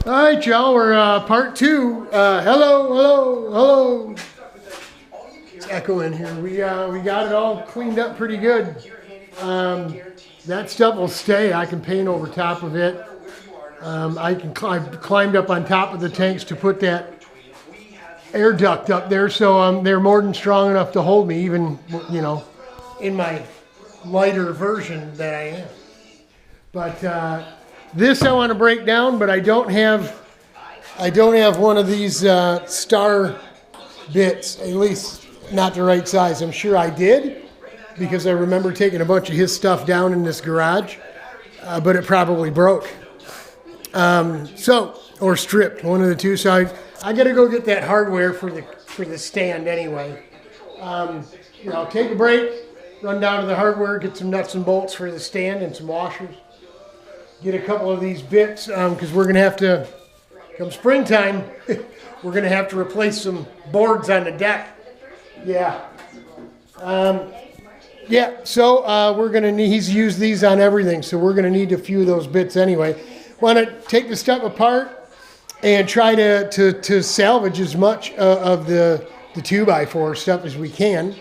All right, y'all, we're part two. Hello. It's echoing here. We got it all cleaned up pretty good. That stuff will stay. I can paint over top of it. I climbed up on top of the tanks to put that air duct up there, so they're more than strong enough to hold me, even in my lighter version that I am. But this I want to break down, but I don't have one of these star bits, at least not the right size. I'm sure I did, because I remember taking a bunch of his stuff down in this garage, but it probably broke. Or stripped, one of the two. So I got to go get that hardware for the stand anyway. I'll take a break, run down to the hardware, get some nuts and bolts for the stand and some washers. Get a couple of these bits, because we're going to have to, come springtime, we're going to have to replace some boards on the deck. Yeah. So we're going to need, he's used these on everything, so we're going to need a few of those bits anyway. Want to take the stuff apart and try to salvage as much of the 2x4 stuff as we can,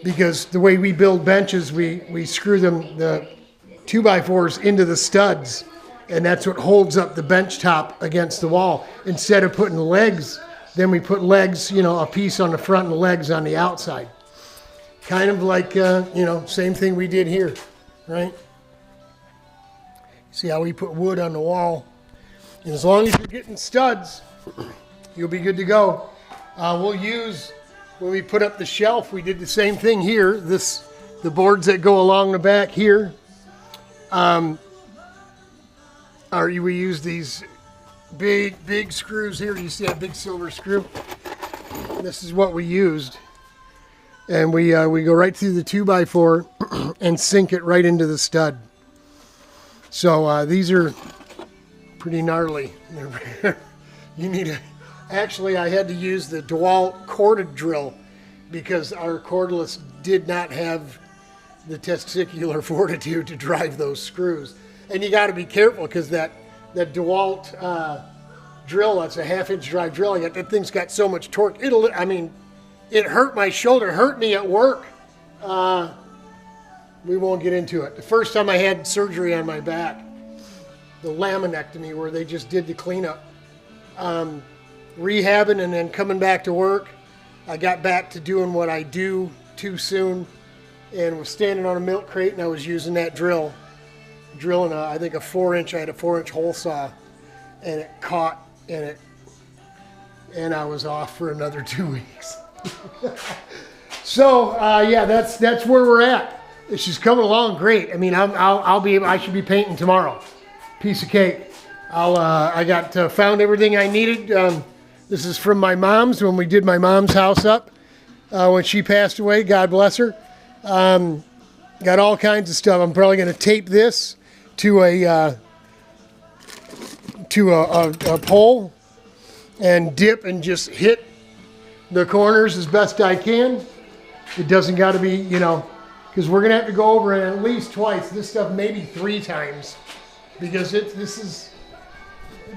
because the way we build benches, we screw the 2x4s into the studs, and that's what holds up the bench top against the wall. Instead of putting legs, then we put legs, a piece on the front and legs on the outside. Kind of like, same thing we did here, right? See how we put wood on the wall. And as long as you're getting studs, you'll be good to go. We'll use, when we put up the shelf, we did the same thing here. The boards that go along the back here, we use these big screws here. You see that big silver screw? This is what we used. And we go right through the 2x4 and sink it right into the stud. So these are pretty gnarly. Actually, I had to use the DeWalt corded drill because our cordless did not have the testicular fortitude to drive those screws. And you got to be careful, because that DeWalt drill, that's a 1/2-inch drive drill, that thing's got so much torque. It hurt my shoulder, hurt me at work. We won't get into it. The first time I had surgery on my back, the laminectomy, where they just did the cleanup, rehabbing and then coming back to work, I got back to doing what I do too soon, and was standing on a milk crate, and I was using that drilling I think a 4-inch. I had a 4-inch hole saw, and it caught, and I was off for another 2 weeks. So that's where we're at. She's coming along great. I should be painting tomorrow. Piece of cake. I found everything I needed. This is from my mom's, when we did my mom's house up when she passed away. God bless her. Got all kinds of stuff. I'm probably going to tape this to a pole and dip and just hit the corners as best I can. It doesn't got to be, because we're going to have to go over it at least twice. This stuff maybe 3 times, because it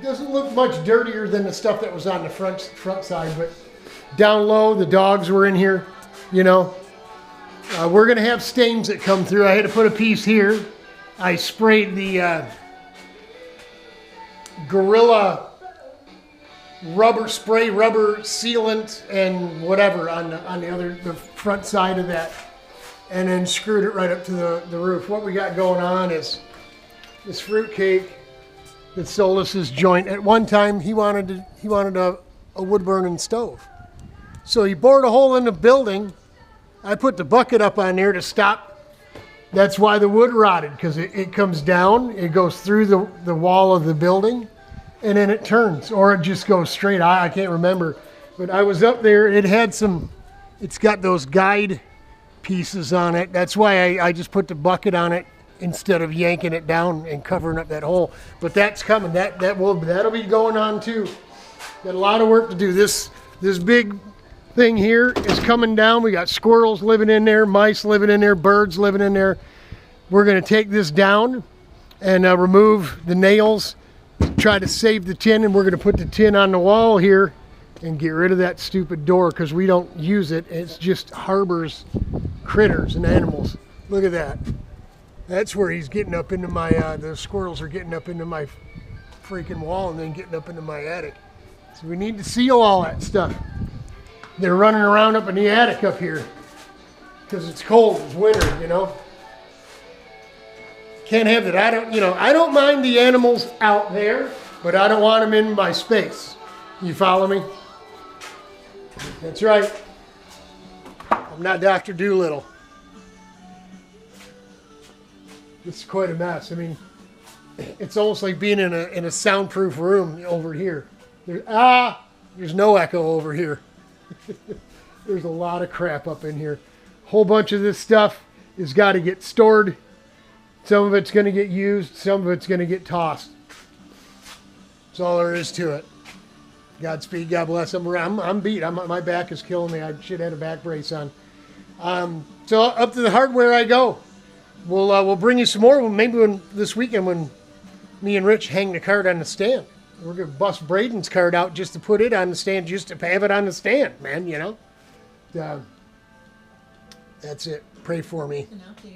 doesn't look much dirtier than the stuff that was on the front side. But down low, the dogs were in here, We're going to have stains that come through. I had to put a piece here. I sprayed the Gorilla rubber sealant and whatever on the front side of that, and then screwed it right up to the roof. What we got going on is this fruitcake that sold us his joint. At one time, he wanted a wood burning stove, so he bored a hole in the building. I put the bucket up on there to stop. That's why the wood rotted, because it comes down, it goes through the wall of the building, and then it turns, or it just goes straight. I can't remember, but I was up there. It's got those guide pieces on it. That's why I just put the bucket on it instead of yanking it down and covering up that hole. But that's coming. That'll be going on too. Got a lot of work to do. This big thing here is coming down. We got squirrels living in there, mice living in there, birds living in there. We're going to take this down and remove the nails try to save the tin, and we're going to put the tin on the wall here and get rid of that stupid door because we don't use it. It just harbors critters and animals. Look at that. That's where he's getting up into my, the squirrels are getting up into my freaking wall and then getting up into my attic. So we need to seal all that stuff. They're running around up in the attic up here because it's cold, it's winter, you know. Can't have that. I don't mind the animals out there, but I don't want them in my space. You follow me? That's right. I'm not Dr. Doolittle. This is quite a mess. I mean, it's almost like being in a soundproof room over here. There's no echo over here. There's a lot of crap up in here. A whole bunch of this stuff has got to get stored. Some of it's going to get used. Some of it's going to get tossed. That's all there is to it. Godspeed. God bless. I'm beat. My back is killing me. I should have had a back brace on. So up to the hardware I go. We'll bring you some more. Maybe this weekend when me and Rich hang the card on the stand. We're going to bust Braden's card out just to put it on the stand, just to have it on the stand, man, you know. That's it. Pray for me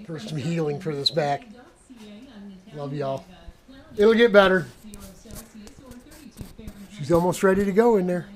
for some healing for this back. Love y'all. It'll get better. She's almost ready to go in there.